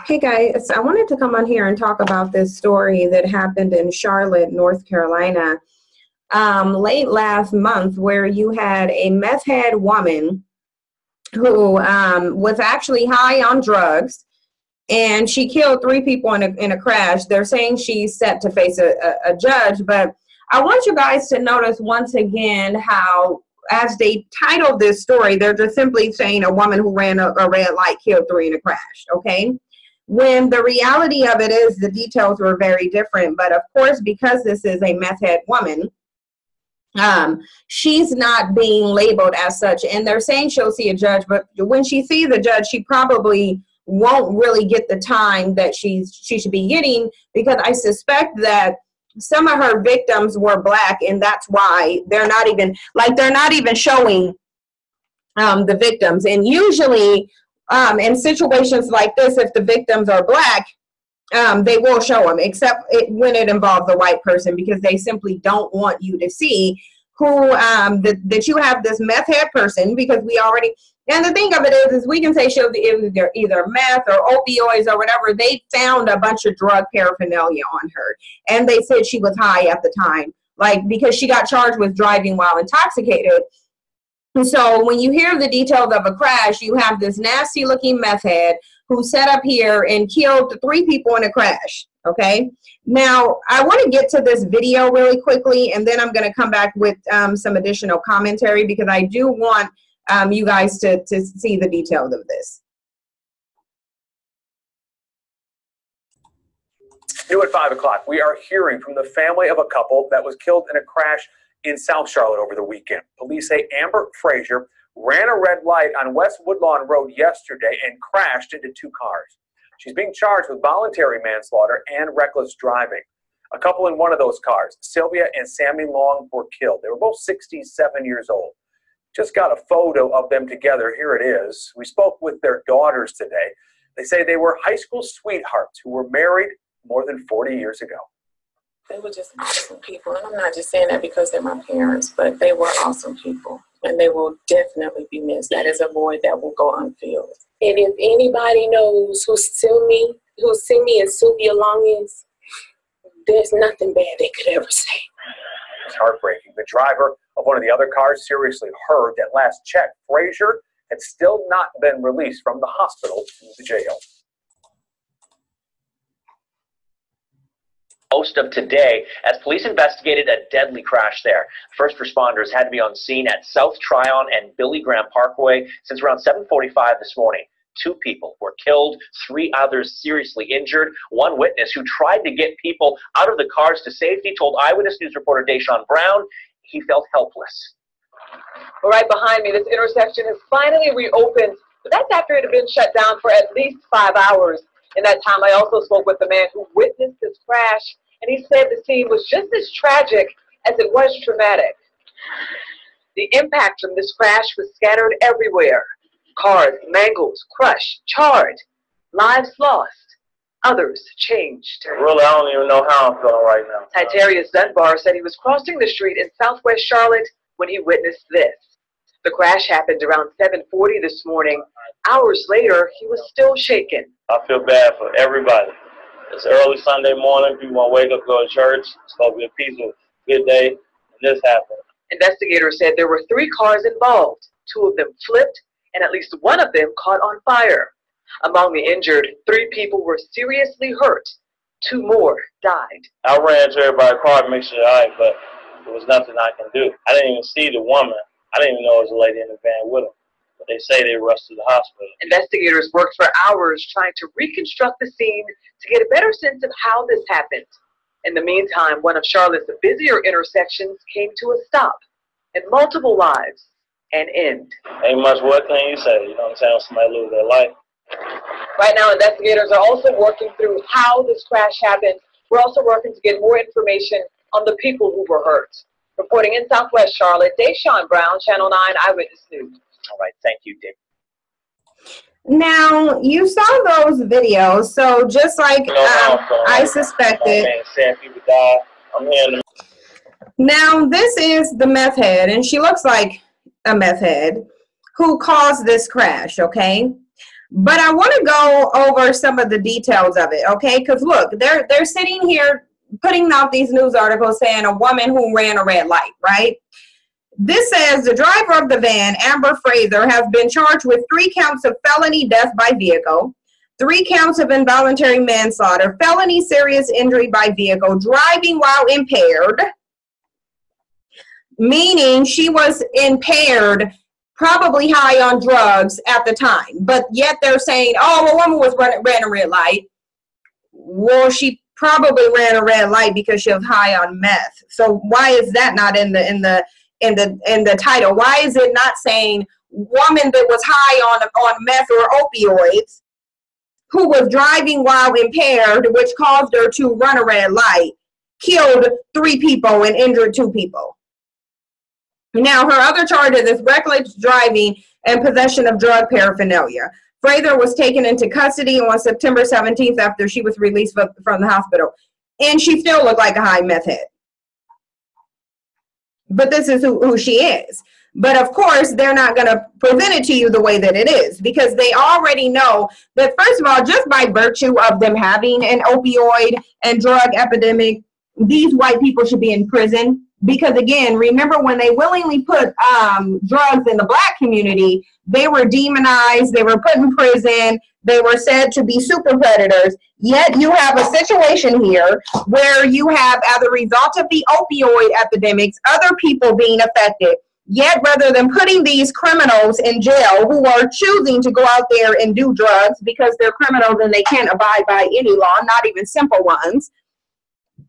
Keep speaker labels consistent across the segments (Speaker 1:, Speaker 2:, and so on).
Speaker 1: Hey guys, I wanted to come on here and talk about this story that happened in Charlotte, North Carolina, late last month, where you had a meth head woman who was actually high on drugs, and she killed 3 people in a crash. They're saying she's set to face a judge, but I want you guys to notice once again how, as they titled this story, they're just simply saying a woman who ran a red light killed 3 in a crash, okay? When the reality of it is the details were very different. But of course, because this is a meth head woman, she's not being labeled as such. And they're saying she'll see a judge, but when she sees a judge, she probably won't really get the time that she should be getting, because I suspect that some of her victims were Black, and that's why they're not even showing the victims. And usually in situations like this, if the victims are Black, they will show them, except when it involves a white person, because they simply don't want you to see who that you have this meth head person, because we already, and the thing of it is we can say she was either meth or opioids or whatever. They found a bunch of drug paraphernalia on her, and they said she was high at the time, because she got charged with driving while intoxicated. And so when you hear the details of a crash, you have this nasty looking meth head who set up here and killed 3 people in a crash, okay? Now, I want to get to this video really quickly, and then I'm going to come back with some additional commentary, because I do want you guys to see the details of this.
Speaker 2: New at 5 o'clock, we are hearing from the family of a couple that was killed in a crash in South Charlotte over the weekend. Police say Amber Frazier ran a red light on West Woodlawn Road yesterday and crashed into 2 cars. She's being charged with voluntary manslaughter and reckless driving. A couple in one of those cars, Sylvia and Sammy Long, were killed. They were both 67 years old. Just got a photo of them together. Here it is. We spoke with their daughters today. They say they were high school sweethearts who were married more than 40 years ago.
Speaker 3: They were just awesome people. And I'm not just saying that because they're my parents, but they were awesome people. And they will definitely be missed. That is a void that will go unfilled. And if anybody knows who Sylvia and Sylvia Long is, there's nothing bad they could ever say.
Speaker 2: It's heartbreaking. The driver of one of the other cars seriously hurt. At last check, Frazier had still not been released from the hospital to the jail.
Speaker 4: Most of today as police investigated a deadly crash there. First responders had to be on scene at South Tryon and Billy Graham Parkway since around 7:45 this morning. 2 people were killed, 3 others seriously injured. One witness who tried to get people out of the cars to safety told Eyewitness News reporter Deshaun Brown he felt helpless.
Speaker 5: Right behind me, this intersection has finally reopened, but that's after it had been shut down for at least 5 hours. In that time, I also spoke with the man who witnessed this crash, and he said the scene was just as tragic as it was traumatic. The impact from this crash was scattered everywhere. Cars mangled, crushed, charred, lives lost, others changed.
Speaker 6: Really, I don't even know how I'm feeling right now.
Speaker 5: Titarius Dunbar said he was crossing the street in southwest Charlotte when he witnessed this. The crash happened around 7:40 this morning. Hours later, he was still shaken.
Speaker 6: I feel bad for everybody. It's early Sunday morning. People want to wake up, go to church. It's supposed to be a peaceful, good day. And this happened.
Speaker 5: Investigators said there were 3 cars involved. 2 of them flipped, and at least 1 of them caught on fire. Among the injured, 3 people were seriously hurt. 2 more died.
Speaker 6: I ran to everybody's car to make sure they're all right, but there was nothing I can do. I didn't even see the woman. I didn't even know there was a lady in the van with them. But they say they rushed to the hospital.
Speaker 5: Investigators worked for hours trying to reconstruct the scene to get a better sense of how this happened. In the meantime, one of Charlotte's busier intersections came to a stop, and multiple lives an end.
Speaker 6: Ain't much what can you say, you know what I'm saying, somebody lose their life.
Speaker 5: Right now, investigators are also working through how this crash happened. We're also working to get more information on the people who were hurt. Reporting in Southwest Charlotte, Deshaun Brown, Channel 9 Eyewitness News.
Speaker 4: All right, thank you, Dick.
Speaker 1: Now, you saw those videos, so just like I suspected. Now, this is the meth head, and she looks like a meth head who caused this crash, okay? But I want to go over some of the details of it, okay? Because look, they're sitting here putting out these news articles saying a woman who ran a red light, right? This says the driver of the van, Amber Fraser, has been charged with 3 counts of felony death by vehicle, 3 counts of involuntary manslaughter, felony serious injury by vehicle, driving while impaired, meaning she was impaired, probably high on drugs at the time, but yet they're saying, oh, a woman ran a red light. Well, she probably ran a red light because she was high on meth. So why is that not in the title? Why is it not saying woman that was high on meth or opioids who was driving while impaired, which caused her to run a red light, killed 3 people and injured 2 people? Now, her other charges is reckless driving and possession of drug paraphernalia. Fraser was taken into custody on September 17th after she was released from the hospital. And she still looked like a high meth head. But this is who she is. But of course, they're not going to present it to you the way that it is, because they already know that, first of all, just by virtue of them having an opioid and drug epidemic, these white people should be in prison. Because again, remember when they willingly put drugs in the black community, they were demonized, they were put in prison, they were said to be super predators. Yet you have a situation here where you have, as a result of the opioid epidemics, other people being affected. Yet rather than putting these criminals in jail who are choosing to go out there and do drugs because they're criminals and they can't abide by any law, not even simple ones,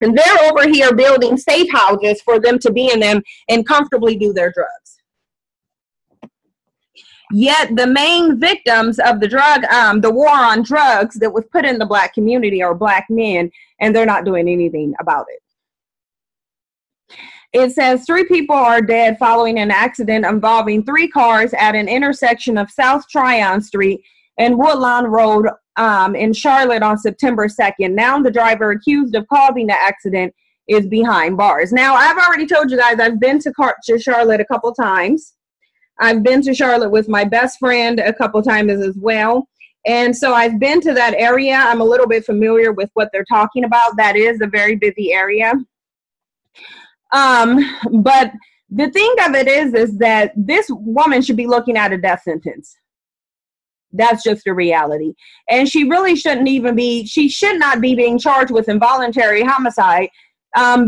Speaker 1: and they're over here building safe houses for them to be in them and comfortably do their drugs. Yet the main victims of the war on drugs that was put in the black community are black men, and they're not doing anything about it. It says 3 people are dead following an accident involving 3 cars at an intersection of South Tryon Street and Woodlawn Road in Charlotte on September 2nd. Now the driver accused of causing the accident is behind bars. Now, I've already told you guys I've been to Charlotte a couple times. I've been to Charlotte with my best friend a couple times as well. And so I've been to that area. I'm a little bit familiar with what they're talking about. That is a very busy area. But the thing of it is that this woman should be looking at a death sentence. That's just a reality. And she really shouldn't even be, she should not be being charged with involuntary homicide.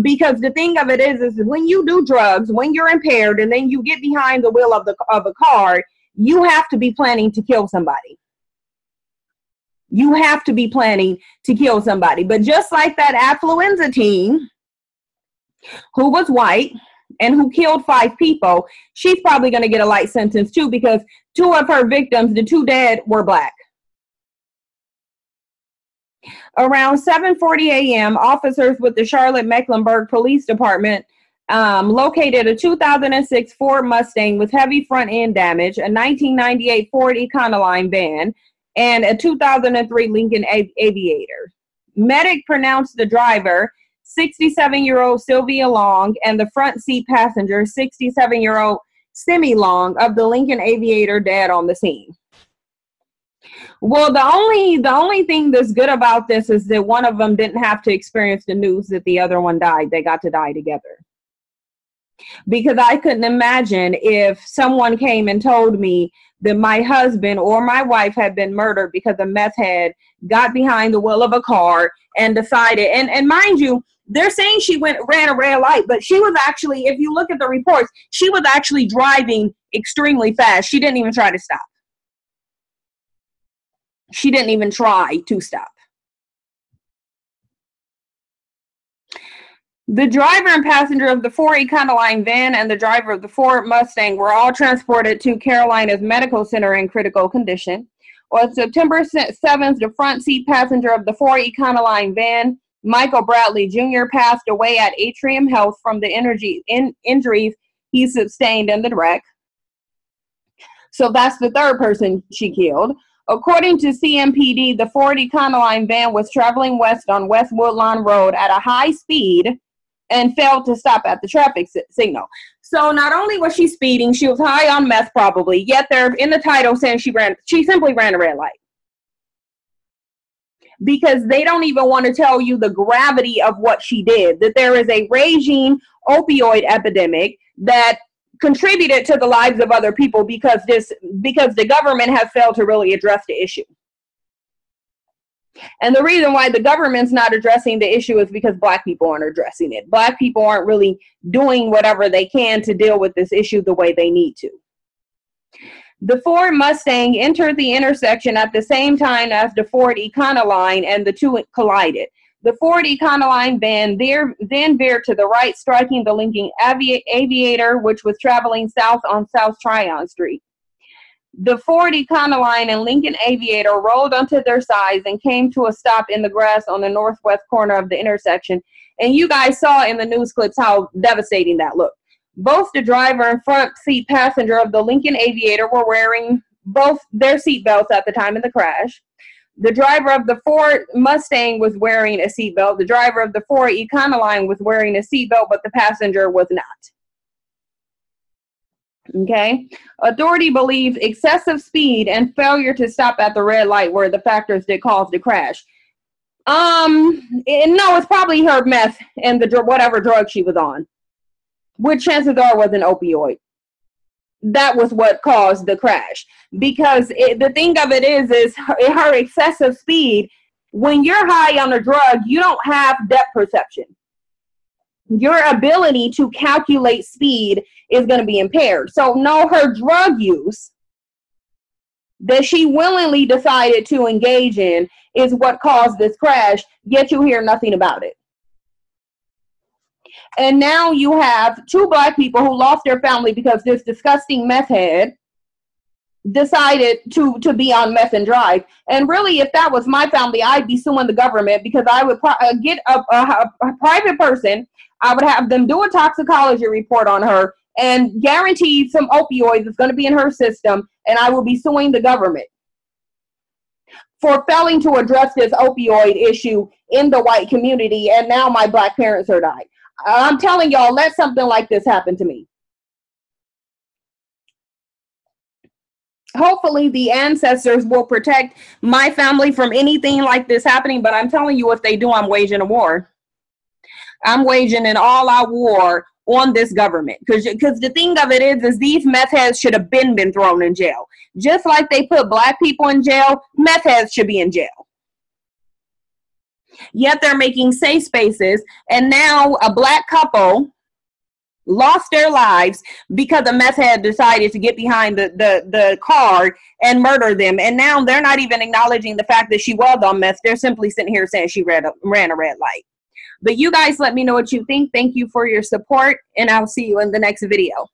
Speaker 1: Because the thing of it is when you do drugs, when you're impaired, and then you get behind the wheel of a car, you have to be planning to kill somebody. You have to be planning to kill somebody. But just like that affluenza teen who was white and who killed 5 people, she's probably going to get a light sentence too, because 2 of her victims, the 2 dead, were black. Around 7:40 a.m., officers with the Charlotte-Mecklenburg Police Department located a 2006 Ford Mustang with heavy front end damage, a 1998 Ford Econoline van, and a 2003 Lincoln Aviator. Medic pronounced the driver, 67-year-old Sylvia Long, and the front seat passenger, 67-year-old Simi Long, of the Lincoln Aviator, dead on the scene. Well, the only thing that's good about this is that one of them didn't have to experience the news that the other one died. They got to die together. Because I couldn't imagine if someone came and told me that my husband or my wife had been murdered because a meth head got behind the wheel of a car and decided, and mind you, they're saying she ran a red light, but she was actually, if you look at the reports, she was actually driving extremely fast. She didn't even try to stop. She didn't even try to stop. The driver and passenger of the Ford Econoline van and the driver of the Ford Mustang were all transported to Carolina's Medical Center in critical condition. On September 7th, the front seat passenger of the Ford Econoline van, Michael Bradley Jr., passed away at Atrium Health from the injuries he sustained in the wreck. So that's the 3rd person she killed. According to CMPD, the Ford Econoline van was traveling west on West Woodlawn Road at a high speed and failed to stop at the traffic signal. So not only was she speeding, she was high on meth probably, yet they're in the title saying she simply ran a red light. because they don't even want to tell you the gravity of what she did, that there is a raging opioid epidemic that contributed to the lives of other people because the government has failed to really address the issue. And the reason why the government's not addressing the issue is because Black people aren't addressing it. Black people aren't really doing whatever they can to deal with this issue the way they need to. The Ford Mustang entered the intersection at the same time as the Ford Econoline, and the two collided. The Ford Econoline then veered to the right, striking the Lincoln Aviator, which was traveling south on South Tryon Street. The Ford Econoline and Lincoln Aviator rolled onto their sides and came to a stop in the grass on the northwest corner of the intersection. And you guys saw in the news clips how devastating that looked. Both the driver and front seat passenger of the Lincoln Aviator were wearing both their seatbelts at the time of the crash. The driver of the Ford Mustang was wearing a seatbelt. The driver of the Ford Econoline was wearing a seatbelt, but the passenger was not. Okay. Authority believes excessive speed and failure to stop at the red light were the factors that caused the crash. No, it's probably her meth and whatever drug she was on, which chances are was an opioid. That was what caused the crash. Because the thing of it is her excessive speed. When you're high on a drug, you don't have depth perception. Your ability to calculate speed is going to be impaired. So no, her drug use that she willingly decided to engage in is what caused this crash, yet you hear nothing about it. And now you have two Black people who lost their family because this disgusting meth head decided to be on meth and drive. And really, if that was my family, I'd be suing the government, because I would get a private person. I would have them do a toxicology report on her and guarantee some opioids is going to be in her system, and I will be suing the government for failing to address this opioid issue in the white community, and now my Black parents are dying. I'm telling y'all, let something like this happen to me. Hopefully the ancestors will protect my family from anything like this happening, but I'm telling you, if they do, I'm waging a war. I'm waging an all-out war on this government, because the thing of it is these meth heads should have been thrown in jail. Just like they put Black people in jail, meth heads should be in jail. Yet they're making safe spaces, and now a Black couple lost their lives because a meth head decided to get behind the car and murder them. And now they're not even acknowledging the fact that she was on meth. They're simply sitting here saying she ran a red light. But you guys let me know what you think. Thank you for your support, and I'll see you in the next video.